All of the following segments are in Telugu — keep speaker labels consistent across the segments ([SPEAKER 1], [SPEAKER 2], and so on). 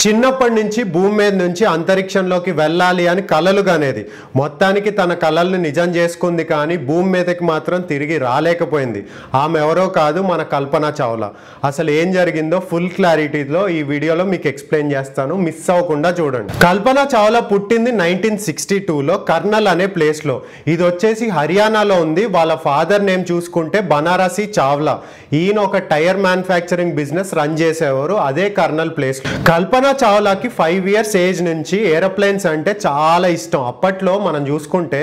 [SPEAKER 1] చిన్నప్పటి నుంచి భూమి మీద నుంచి అంతరిక్షంలోకి వెళ్ళాలి అని కలలు కనేది. మొత్తానికి తన కలల్ని నిజం చేసుకుంది, కానీ భూమి మీదకి మాత్రం తిరిగి రాలేకపోయింది. ఆమె ఎవరో కాదు, మన కల్పన చావ్లా. అసలు ఏం జరిగిందో ఫుల్ క్లారిటీలో ఈ వీడియోలో మీకు ఎక్స్ప్లెయిన్ చేస్తాను, మిస్ అవ్వకుండా చూడండి. కల్పన చావ్లా పుట్టింది 1962లో కర్నల్ అనే ప్లేస్లో. ఇది వచ్చేసి హర్యానాలో ఉంది. వాళ్ళ ఫాదర్ నేమ్ చూసుకుంటే బనారసి చావ్లా. ఈయన ఒక టైర్ మ్యానుఫ్యాక్చరింగ్ బిజినెస్ రన్ చేసేవారు అదే కర్నల్ ప్లేస్. కల్పన చావ్లాకి 5 years ఏజ్ నుంచి ఏరోప్లేన్స్ అంటే చాలా ఇష్టం. అప్పట్లో మనం చూసుకుంటే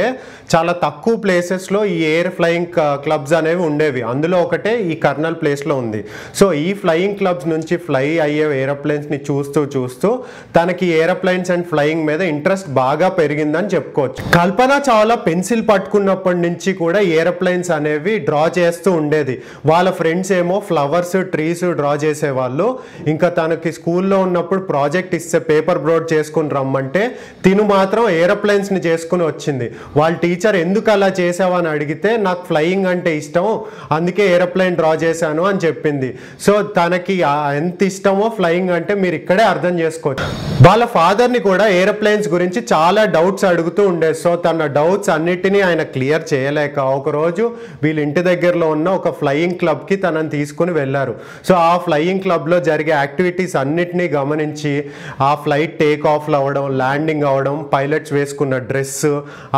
[SPEAKER 1] చాలా తక్కువ ప్లేసెస్లో ఈ ఎయిర్ ఫ్లయింగ్ క్లబ్స్ అనేవి ఉండేవి. అందులో ఒకటే ఈ కర్నల్ ప్లేస్లో ఉంది. సో ఈ ఫ్లయింగ్ క్లబ్స్ నుంచి ఫ్లై అయ్యే ఏరోప్లేన్స్ని చూస్తూ చూస్తూ తనకి ఏరోప్లేన్స్ అండ్ ఫ్లయింగ్ మీద ఇంట్రెస్ట్ బాగా పెరిగిందని చెప్పుకోవచ్చు. కల్పన చావ్లా పెన్సిల్ పట్టుకున్నప్పటి నుంచి కూడా ఏరోప్లేన్స్ అనేవి డ్రా చేస్తూ ఉండేది. వాళ్ళ ఫ్రెండ్స్ ఏమో ఫ్లవర్స్, ట్రీస్ డ్రా చేసేవాళ్ళు. ఇంకా తనకి స్కూల్లో ఉన్నప్పుడు ప్రాజెక్ట్ ఇస్తే పేపర్ బ్రోడ్ చేసుకుని రమ్మంటే తిను మాత్రం ఏరోప్లేన్స్ని చేసుకుని వచ్చింది. వాళ్ళ టీచర్ ఎందుకు అలా చేసావని అడిగితే నాకు ఫ్లయింగ్ అంటే ఇష్టం, అందుకే ఏరోప్లేన్ డ్రా చేశాను అని చెప్పింది. సో తనకి ఎంత ఇష్టమో ఫ్లయింగ్ అంటే మీరు ఇక్కడే అర్థం చేసుకోవచ్చు. వాళ్ళ ఫాదర్ని కూడా ఏరోప్లేన్స్ గురించి చాలా డౌట్స్ అడుగుతూ ఉండేది. సో తన డౌట్స్ అన్నిటినీ ఆయన క్లియర్ చేయలేక ఒకరోజు వీళ్ళ ఇంటి దగ్గరలో ఉన్న ఒక ఫ్లయింగ్ క్లబ్కి తనని తీసుకుని వెళ్ళారు. సో ఆ ఫ్లయింగ్ క్లబ్లో జరిగే యాక్టివిటీస్ అన్నిటినీ గమనించి ఆ ఫ్లైట్ టేక్ ఆఫ్లు అవ్వడం, ల్యాండింగ్ అవ్వడం, పైలట్స్ వేసుకున్న డ్రెస్,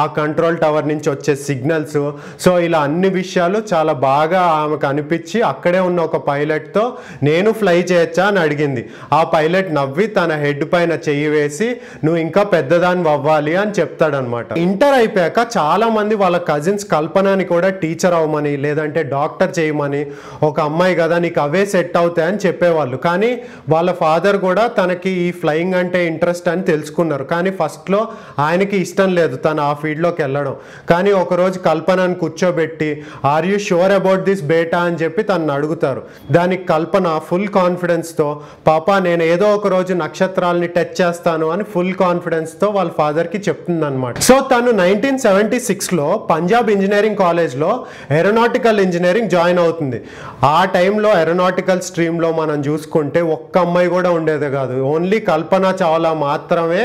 [SPEAKER 1] ఆ కంట్రోల్ టవర్ నుంచి వచ్చే సిగ్నల్స్, సో ఇలా అన్ని విషయాలు చాలా బాగా ఆమెకు అనిపించి అక్కడే ఉన్న ఒక పైలట్తో నేను ఫ్లై చేయొచ్చా అని అడిగింది. ఆ పైలట్ నవ్వి తన హెడ్ పైన చెయ్యి వేసి నువ్వు ఇంకా పెద్దదాన్ని అవ్వాలి అని చెప్తాడనమాట. ఇంటర్ అయిపోయాక చాలా మంది వాళ్ళ కజిన్స్ కల్పనని కూడా టీచర్ అవ్వమని లేదంటే డాక్టర్ చేయమని, ఒక అమ్మాయి కదా నీకు అవే సెట్ అవుతాయని చెప్పేవాళ్ళు. కానీ వాళ్ళ ఫాదర్ కూడా తనకి ఈ ఫ్లయింగ్ అంటే ఇంట్రెస్ట్ అని తెలుసుకున్నారు. కానీ ఫస్ట్లో ఆయనకి ఇష్టం లేదు తను ఆ ఫీల్డ్లోకి వెళ్ళడం. కానీ ఒకరోజు కల్పనని కూర్చోబెట్టి are you sure about this బేటా అని చెప్పి తనను అడుగుతారు. దానికి కల్పన ఫుల్ కాన్ఫిడెన్స్తో పాపా నేను ఏదో ఒక రోజు నక్షత్రాలని టచ్ చేస్తాను అని ఫుల్ కాన్ఫిడెన్స్తో వాళ్ళ ఫాదర్కి చెప్తుంది అనమాట. సో తను 1976లో పంజాబ్ ఇంజనీరింగ్ కాలేజ్లో ఏరోనాటికల్ ఇంజనీరింగ్ జాయిన్ అవుతుంది. ఆ టైంలో ఏరోనాటికల్ స్ట్రీమ్లో మనం చూసుకుంటే ఒక్క అమ్మాయి కూడా ఉండేది కాదు. ఓన్లీ కల్పన చావ్లా మాత్రమే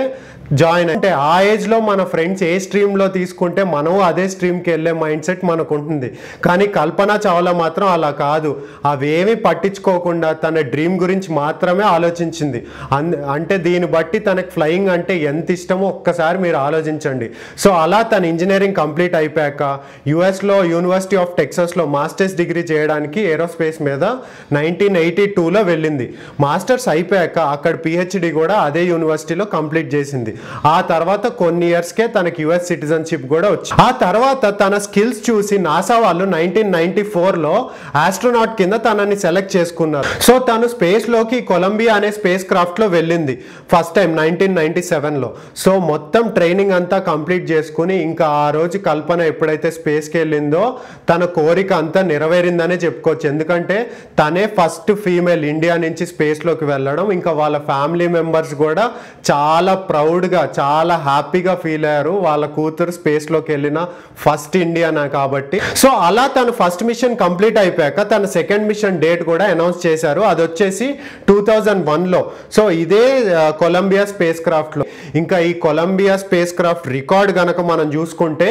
[SPEAKER 1] జాయిన్. అంటే ఆ ఏజ్లో మన ఫ్రెండ్స్ ఏ స్ట్రీమ్లో తీసుకుంటే మనం అదే స్ట్రీమ్కి వెళ్ళే మైండ్ సెట్ మనకు ఉంటుంది. కానీ కల్పన చావ్లా మాత్రం అలా కాదు. అవేమీ పట్టించుకోకుండా తన డ్రీమ్ గురించి మాత్రమే ఆలోచించింది. అంటే దీన్ని బట్టి తనకు ఫ్లయింగ్ అంటే ఎంత ఇష్టమో ఒక్కసారి మీరు ఆలోచించండి. సో అలా తన ఇంజనీరింగ్ కంప్లీట్ అయిపోయాక యుఎస్లో యూనివర్సిటీ ఆఫ్ టెక్సాస్లో మాస్టర్స్ డిగ్రీ చేయడానికి ఏరోస్పేస్ మీద 1982లో వెళ్ళింది. మాస్టర్స్ అయిపోయాక అక్కడ పిహెచ్డి కూడా అదే యూనివర్సిటీలో కంప్లీట్ చేసింది. ఆ తర్వాత కొన్ని ఇయర్స్కే తనకి యుఎస్ సిటిజన్షిప్ కూడా వచ్చింది. ఆ తర్వాత తన స్కిల్స్ చూసి నాసా వాళ్ళు 1994లో ఆస్ట్రోనాట్ కింద తనని సెలెక్ట్ చేసుకున్నారు. సో తను స్పేస్లోకి కొలంబియా అనే స్పేస్ క్రాఫ్ట్లో వెళ్ళింది ఫస్ట్ టైం 1997లో. సో మొత్తం ట్రైనింగ్ అంతా కంప్లీట్ చేసుకుని ఇంకా ఆ రోజు కల్పన ఎప్పుడైతే స్పేస్కి వెళ్ళిందో తన కోరిక అంతా నెరవేరిందనే చెప్పుకోవచ్చు. ఎందుకంటే తనే ఫస్ట్ ఫీమేల్ ఇండియా నుంచి స్పేస్లోకి వెళ్ళడం. ఇంకా వాళ్ళ ఫ్యామిలీ మెంబర్స్ కూడా చాలా ప్రౌడ్గా చాలా హ్యాపీగా ఫీల్ అయ్యారు. వాళ్ళ కూతురు స్పేస్లోకి వెళ్ళిన ఫస్ట్ ఇండియన్ కాబట్టి. సో అలా తను ఫస్ట్ మిషన్ కంప్లీట్ అయిపోయాక తన సెకండ్ మిషన్ డేట్ కూడా అనౌన్స్ చేశారు. అది వచ్చేసి 2001లో. సో ఇదే కొలంబియా స్పేస్ క్రాఫ్ట్లో. ఇంకా ఈ కొలంబియా స్పేస్ క్రాఫ్ట్ రికార్డ్ కనుక మనం చూసుకుంటే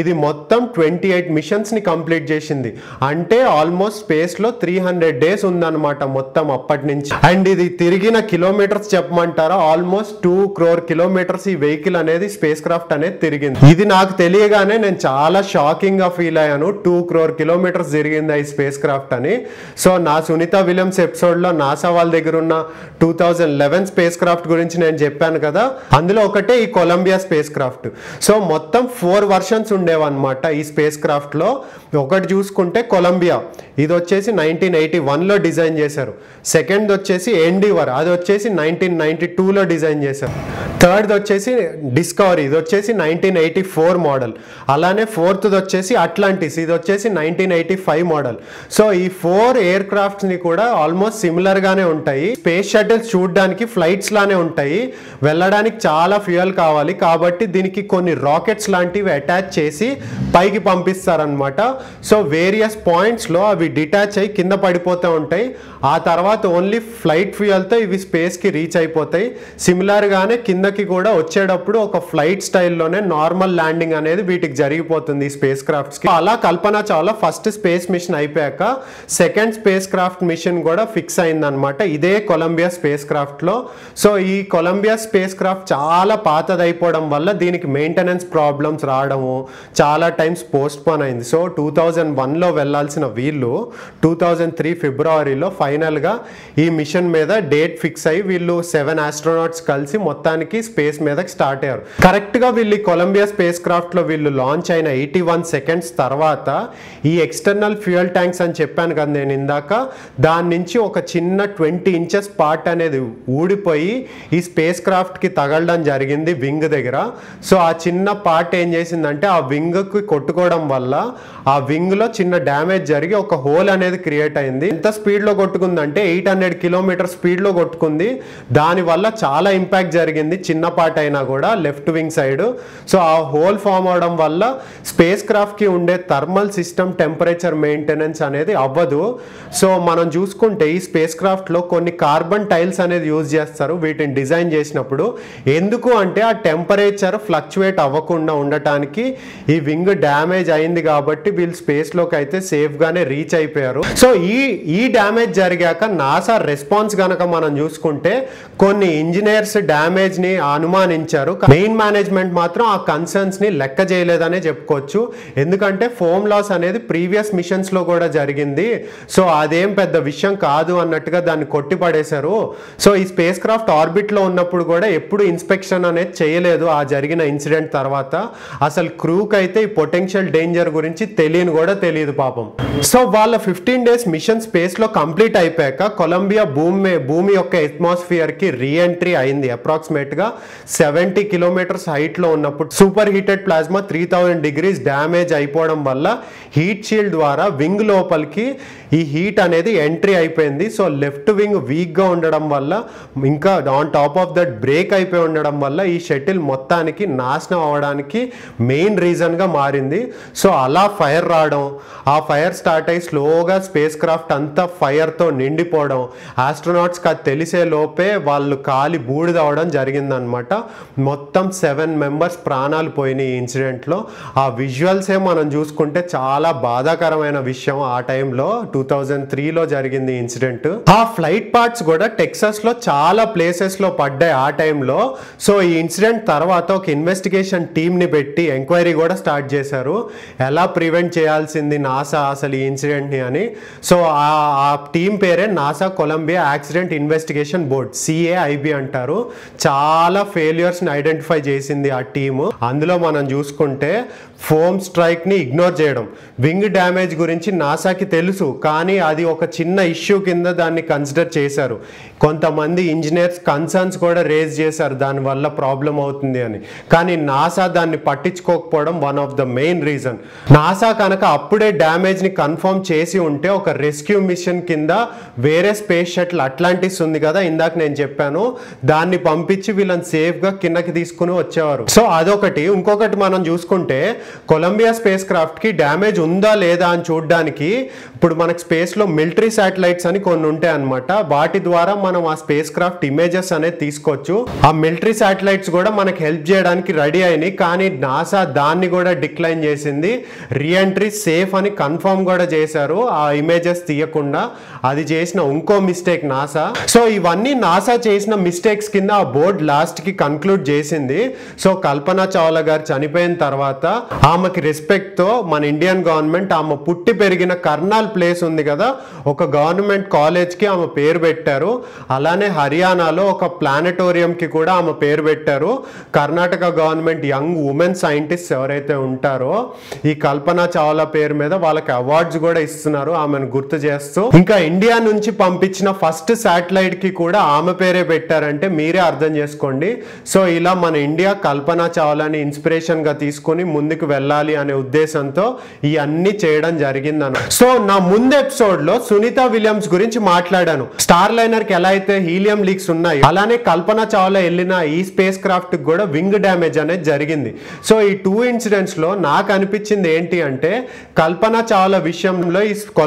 [SPEAKER 1] ఇది మొత్తం 28 మిషన్స్ని కంప్లీట్ చేసింది. అంటే ఆల్మోస్ట్ స్పేస్లో 300 days ఉందన్నమాట మొత్తం అప్పటి నుంచి. అండ్ ఇది తిరిగిన కిలోమీటర్స్ చెప్పమంటారా, ఆల్మోస్ట్ 2 crore kilometers ఈ వెహికల్ అనేది స్పేస్ క్రాఫ్ట్ అనేది తిరిగింది. ఇది నాకు తెలియగానే నేను చాలా షాకింగ్ గా ఫీల్ అయ్యాను. 2 crore kilometers తిరిగింది ఈ స్పేస్ క్రాఫ్ట్ అని. సో నా సునీత విలియమ్స్ ఎపిసోడ్లో నాసా వాళ్ళ దగ్గర ఉన్న 2011 స్పేస్ క్రాఫ్ట్ గురించి నేను చెప్పాను కదా, అందులో ఒకటే ఈ కొలంబియా స్పేస్ క్రాఫ్ట్. సో మొత్తం 4 versions ఉండేవన్నమాట ఈ స్పేస్ క్రాఫ్ట్లో. ఒకటి చూసుకుంటే కొలంబియా, ఇది వచ్చేసి 1981లో డిజైన్ చేశారు. సెకండ్ వచ్చేసి ఎండీవర్, అది వచ్చేసి 1992లో డిజైన్ చేశారు. థర్డ్ థర్డ్ది వచ్చేసి డిస్కవరీ, ఇది వచ్చేసి 1984 మోడల్. అలానే ఫోర్త్ది వచ్చేసి అట్లాంటిస్, ఇది వచ్చేసి 1985 మోడల్. సో ఈ 4 ఎయిర్ క్రాఫ్ట్స్ని కూడా ఆల్మోస్ట్ సిమిలర్గానే ఉంటాయి. స్పేస్ షటిల్స్ చూడడానికి ఫ్లైట్స్ లానే ఉంటాయి, వెళ్ళడానికి చాలా ఫ్యూయల్ కావాలి కాబట్టి దీనికి కొన్ని రాకెట్స్ లాంటివి అటాచ్ చేసి పైకి పంపిస్తారనమాట. సో వేరియస్ పాయింట్స్లో అవి డిటాచ్ అయ్యి కింద పడిపోతూ ఉంటాయి. ఆ తర్వాత ఓన్లీ ఫ్లైట్ ఫ్యూయల్తో ఇవి స్పేస్కి రీచ్ అయిపోతాయి. సిమిలర్గానే కిందకి కూడా వచ్చేటప్పుడు ఒక ఫ్లైట్ స్టైల్లోనే నార్మల్ ల్యాండింగ్ అనేది వీటికి జరిగిపోతుంది ఈ స్పేస్ క్రాఫ్ట్స్కి. అలా కల్పన చావ్లా ఫస్ట్ స్పేస్ మిషన్ అయిపోయాక సెకండ్ స్పేస్ క్రాఫ్ట్ మిషన్ కూడా ఫిక్స్ అయిందనమాట ఇదే కొలంబియా స్పేస్ క్రాఫ్ట్లో. సో ఈ కొలంబియా స్పేస్ క్రాఫ్ట్ చాలా పాతదైపోవడం వల్ల దీనికి మెయింటెనెన్స్ ప్రాబ్లమ్స్ రావడము, చాలా టైమ్స్ పోస్ట్ పోన్ అయింది. సో 2001లో వెళ్ళాల్సిన వీళ్ళు 2003 ఫిబ్రవరిలో ఫైనల్గా ఈ మిషన్ మీద డేట్ ఫిక్స్ అయ్యి వీళ్ళు 7 ఆస్ట్రోనాట్స్ కలిసి మొత్తానికి స్పేస్ మీదకి స్టార్ట్ అయ్యారు. కరెక్ట్గా వీళ్ళు కొలంబియా స్పేస్ క్రాఫ్ట్లో వీళ్ళు లాంచ్ అయిన 81 సెకండ్స్ తర్వాత ఈ ఎక్స్టర్నల్ ఫ్యూయల్ ట్యాంక్స్ అని చెప్పాను కదా నేను ఇందాక, దాని నుంచి ఒక చిన్న 20 ఇంచెస్ పార్ట్ అనేది ఊడిపోయి ఈ స్పేస్ క్రాఫ్ట్కి తగలడం జరిగింది వింగ్ దగ్గర. సో ఆ చిన్న పార్ట్ ఏం చేసిందంటే ఆ వింగ్కి కొట్టుకోవడం వల్ల ఆ వింగ్లో చిన్న డ్యామేజ్ జరిగి ఒక హోల్ అనేది క్రియేట్ అయింది. ఎంత స్పీడ్లో కొట్టుకుందంటే 800 కిలోమీటర్ స్పీడ్లో కొట్టుకుంది. దానివల్ల చాలా ఇంపాక్ట్ జరిగింది చిన్న పార్ట్ అయినా కూడా లెఫ్ట్ వింగ్ సైడ్. సో ఆ హోల్ ఫామ్ అవడం వల్ల స్పేస్ క్రాఫ్ట్కి ఉండే థర్మల్ సిస్టమ్ టెంపరేచర్ మెయింటెనెన్స్ అనేది అవ్వదు. సో మనం చూసుకుంటే ఈ స్పేస్ క్రాఫ్ట్లో కొన్ని కార్బన్ టైల్స్ అనేది యూజ్ చేస్తారు వీటిని డిజైన్ చేసినప్పుడు. ఎందుకు అంటే ఆ టెంపరేచర్ ఫ్లక్చువేట్ అవ్వకుండా ఉండటానికి. ఈ వింగ్ డ్యామేజ్ అయింది కాబట్టి వీళ్ళు స్పేస్లోకి అయితే సేఫ్గానే రీచ్ అయిపోయారు. సో ఈ డ్యామేజ్ జరిగాక నాసా రెస్పాన్స్ కనుక మనం చూసుకుంటే కొన్ని ఇంజనీర్స్ డ్యామేజ్ని అనుమానించారు. మెయిన్ మేనేజ్మెంట్ మాత్రం ఆ కన్సర్న్స్ని లెక్క చేయలేదనే చెప్పుకోవచ్చు. ఎందుకంటే ఫోమ్ లాస్ అనేది ప్రీవియస్ మిషన్స్లో కూడా జరిగింది. సో అదేం పెద్ద విషయం కాదు అన్నట్టుగా దాన్ని కొట్టిపడేశారు. సో ఈ స్పేస్ క్రాఫ్ట్ ఆర్బిట్లో ఉన్నప్పుడు కూడా ఎప్పుడు ఇన్స్పెక్షన్ అనేది చేయలేదు ఆ జరిగిన ఇన్సిడెంట్ తర్వాత. అసలు క్రూకి అయితే ఈ పొటెన్షియల్ డేంజర్ గురించి తెలియని కూడా తెలియదు పాపం. సో వాళ్ళ 15 డేస్ మిషన్ స్పేస్లో కంప్లీట్ అయిపోయాక కొలంబియా భూమి యొక్క అట్మాస్ఫియర్కి రీఎంట్రీ అయింది. అప్రాక్సిమేట్గా 70 కిలోమీటర్స్ హైట్లో ఉన్నప్పుడు super heated plasma 3000 degrees damage అయిపోవడం వల్ల హీట్ షీల్డ్ ద్వారా వింగ్ లోపలికి ఈ హీట్ అనేది ఎంట్రీ అయిపోయింది. సో లెఫ్ట్ వింగ్ వీక్గా ఉండడం వల్ల ఇంకా on top of that break అయిపోయి ఉండడం వల్ల ఈ షటిల్ మొత్తానికి నాశనం అవ్వడానికి మెయిన్ రీజన్గా మారింది. సో అలా ఫైర్ రావడం, ఆ ఫైర్ స్టార్ట్ అయ్యి స్లోగా స్పేస్ క్రాఫ్ట్ అంతా ఫైర్తో నిండిపోవడం, ఆస్ట్రోనాట్స్కి అది తెలిసే లోపే వాళ్ళు కాలి బూడిదవడం జరిగిందనమాట. మొత్తం 7 మెంబర్స్ ప్రాణాలు పోయినాయి ఈ ఇన్సిడెంట్లో. ఆ విజువల్సే మనం చూసుకుంటే చాలా బాధాకరమైన విషయం. ఆ టైంలో 2003లో జరిగింది ఇన్సిడెంట్. ఆ ఫ్లైట్ పార్ట్స్ కూడా టెక్సాస్లో చాలా ప్లేసెస్లో పడ్డాయి ఆ టైంలో. సో ఈ ఇన్సిడెంట్ తర్వాత ఒక ఇన్వెస్టిగేషన్ టీమ్ని పెట్టి ఎంక్వైరీ కూడా స్టార్ట్ చేశారు, ఎలా ప్రివెంట్ చేయాల్సింది నాసా అసలు ఈ ఇన్సిడెంట్ని అని. సో ఆ టీమ్ పేరే NASA Columbia accident investigation board, CAIB అంటారు. చాలా ఫెయిల్యూర్స్ని ఐడెంటిఫై చేసింది ఆ టీము. అందులో మనం చూసుకుంటే ఫోమ్ స్ట్రైక్ని ఇగ్నోర్ చేయడం. వింగ్ డ్యామేజ్ గురించి నాసాకి తెలుసు కానీ అది ఒక చిన్న ఇష్యూ కింద దాన్ని కన్సిడర్ చేశారు. కొంతమంది ఇంజనీర్స్ కన్సర్న్స్ కూడా రేజ్ చేశారు దానివల్ల ప్రాబ్లం అవుతుంది అని. కానీ నాసా దాన్ని పట్టించుకోకపోవడం one of the main reason. NASA కనుక అప్పుడే డ్యామేజ్ని కన్ఫర్మ్ చేసి ఉంటే ఒక రెస్క్యూ మిషన్ కింద వేరే స్పేస్ షటిల్ అట్లాంటిస్ ఉంది కదా ఇందాక నేను చెప్పాను, దాన్ని పంపించి వీళ్ళని సేఫ్గా కిందకి తీసుకుని వచ్చేవారు. సో అదొకటి. ఇంకొకటి మనం చూసుకుంటే కొలంబియా స్పేస్ క్రాఫ్ట్కి డ్యామేజ్ ఉందా లేదా అని చూడడానికి ఇప్పుడు మనకు స్పేస్లో మిలిటరీ శాటిలైట్స్ అని కొన్ని ఉంటాయి అనమాట. వాటి ద్వారా మనం ఆ స్పేస్ క్రాఫ్ట్ ఇమేజెస్ అనేది తీసుకోవచ్చు. ఆ మిలిటరీ శాటిలైట్స్ కూడా మనకు హెల్ప్ చేయడానికి రెడీ అయినాయి కానీ నాసా దాన్ని కూడా డిక్లైన్ చేసింది. రీఎంట్రీ సేఫ్ అని కన్ఫర్మ్ కూడా చేశారు ఆ ఇమేజెస్ తీయకుండా. అది చేసిన ఇంకో మిస్టేక్ నాసా. సో ఇవన్నీ నాసా చేసిన మిస్టేక్స్ కింద ఆ బోర్డ్ లాస్ట్కి కన్క్లూడ్ చేసింది. సో కల్పన చావ్లా గారు చనిపోయిన తర్వాత ఆమెకి రెస్పెక్ట్తో మన ఇండియన్ గవర్నమెంట్ ఆమె పుట్టి పెరిగిన కర్నాల్ ప్లేస్ ఉంది కదా, ఒక గవర్నమెంట్ కాలేజ్కి ఆమె పేరు పెట్టారు. అలానే హర్యానాలో ఒక ప్లానెటోరియంకి కూడా ఆమె పేరు పెట్టారు. Karnataka government young women scientist ఎవరైతే ఉంటారో ఈ కల్పన చావ్లా పేరు మీద వాళ్ళకి అవార్డ్స్ కూడా ఇస్తున్నారు ఆమెను గుర్తు చేస్తూ. ఇంకా ఇండియా నుంచి పంపించిన ఫస్ట్ శాటిలైట్ కి కూడా ఆమె పేరే పెట్టారంటే మీరే అర్థం చేసుకోండి సో ఇలా మన ఇండియా కల్పన చావ్లాని ఇన్స్పిరేషన్గా తీసుకొని ముందుకు వెళ్ళాలి అనే ఉద్దేశంతో ఇవన్నీ చేయడం జరిగిందన్న. సో నా ముందు ఎపిసోడ్లో సునీత విలియమ్స్ గురించి మాట్లాడాను. స్టార్ లైనర్కి ఎలా అయితే హీలియం లీక్స్ ఉన్నాయి, అలానే కల్పన చావ్లా వెళ్ళిన ఈ స్పేస్ క్రాఫ్ట్ కూడా వింగ్ డ్యామేజ్ అనేది జరిగింది. సో ఈ 2 ఇన్సిడెంట్స్ లో నాకు అనిపించింది ఏంటి అంటే, కల్పన చావ్లా విషయంలో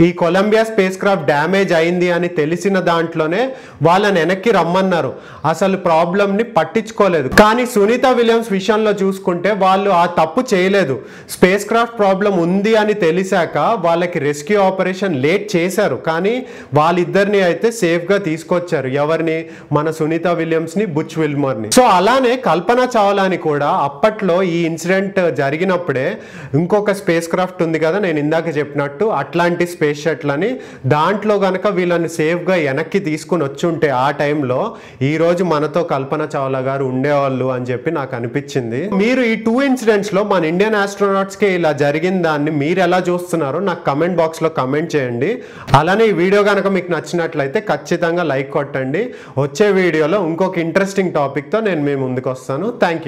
[SPEAKER 1] ఈ కొలంబియా స్పేస్ క్రాఫ్ట్ డ్యామేజ్ అయింది అని తెలిసిన దాంట్లోనే వాళ్ళని వెనక్కి రమ్మన్నారు, అసలు ప్రాబ్లమ్ ని పట్టించుకోలేదు. కానీ సునీత విలియమ్స్ విషయంలో చూసుకుంటే వాళ్ళు ఆ తప్పు చేయలేదు. స్పేస్ క్రాఫ్ట్ ప్రాబ్లం ఉంది అని తెలిసాక వాళ్ళకి రెస్క్యూ ఆపరేషన్ లేట్ చేశారు, కానీ వాళ్ళిద్దరిని అయితే సేఫ్ గా తీసుకొచ్చారు. ఎవరిని? మన సునీత విలియమ్స్ ని, బుచ్ విల్మర్ ని. సో అలానే కల్పన చావ్లాని కూడా అప్పట్లో ఈ ఇన్సిడెంట్ జరిగినప్పుడే ఇంకొక స్పేస్ క్రాఫ్ట్ ఉంది కదా, నేను ఇందాక చెప్పినట్టు అట్లాంటి స్పేస్ షటిల్ అని, దాంట్లో గనక వీళ్ళని సేఫ్ గా వెనక్కి తీసుకుని వచ్చుంటే ఆ టైంలో ఈ రోజు మనతో కల్పన చావ్లా గారు ఉండేవాళ్ళు అని చెప్పి నాకు అనిపించింది. మీరు ఈ 2 ఇన్సిడెంట్స్ లో మన ఇండియన్ ఆస్ట్రోనాట్స్ కి ఇలా జరిగిన దాన్ని మీరు ఎలా చూస్తున్నారో నాకు కమెంట్ బాక్స్ లో కమెంట్ చేయండి. అలానే ఈ వీడియో కనుక మీకు నచ్చినట్లయితే ఖచ్చితంగా లైక్ కొట్టండి. వచ్చే వీడియోలో ఇంకొక ఇంట్రెస్టింగ్ టాపిక్ తో నేను మీ ముందుకు వస్తాను. Thank you.